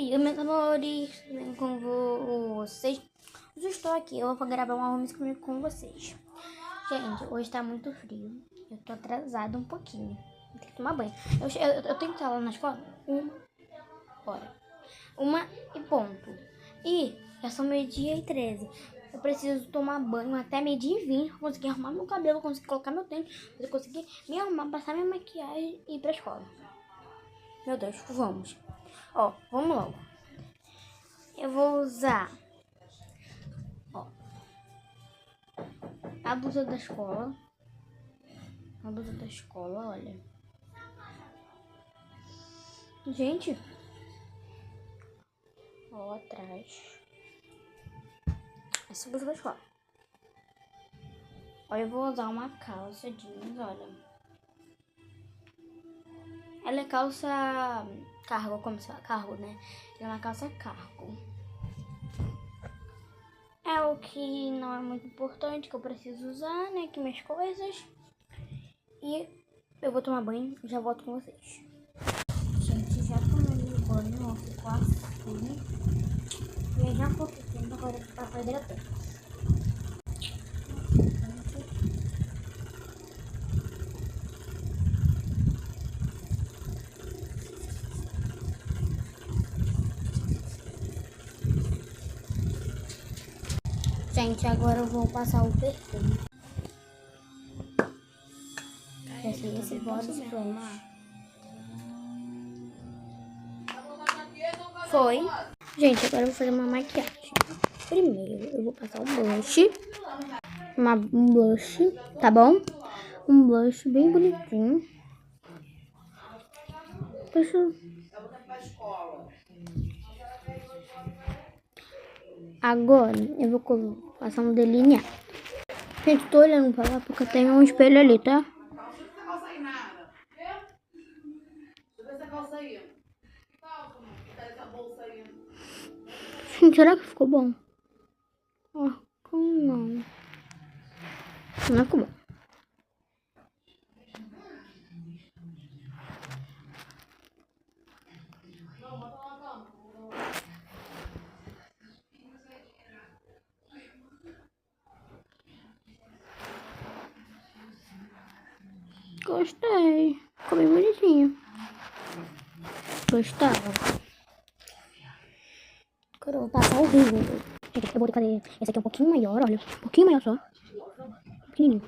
dia, meus amores, tudo bem com vocês? Hoje eu estou aqui, eu vou gravar uma música comigo com vocês. Gente, hoje tá muito frio, eu tô atrasada um pouquinho, eu tenho que tomar banho. Eu tenho que estar lá na escola 1h, 1h e já são 12h13. Eu preciso tomar banho até 12h20 pra conseguir arrumar meu cabelo, conseguir colocar meu tênis, pra conseguir me arrumar, passar minha maquiagem e ir pra escola. Meu Deus, vamos. Vamos logo. Eu vou usar a blusa da escola. A blusa da escola, olha. Gente. Atrás. Essa blusa da escola. Olha, eu vou usar uma calça jeans, olha. Ela é calça cargo, como se fala, cargo, né? Ela é uma calça cargo. É o que não é muito importante, que eu preciso usar, né? Aqui minhas coisas. E eu vou tomar banho e já volto com vocês. Gente, já tomei banho, ó, ficou assim. E eu já coloquei agora pra hidratar. Gente, agora eu vou passar o perfume. Esse body spray. Foi. Gente, agora eu vou fazer uma maquiagem. Primeiro, eu vou passar um blush. Um blush, tá bom? Um blush bem bonitinho. Agora, eu vou passar um delineado. Gente, tô olhando pra lá porque tem um espelho ali, tá? Gente, será que ficou bom? Não. Não ficou bom. Gostei. Ficou bem bonitinho. Gostava. Agora eu vou passar o rímel. Gente, eu vou cadê? Esse aqui é um pouquinho maior, olha. Um pouquinho maior só. Pequenininho.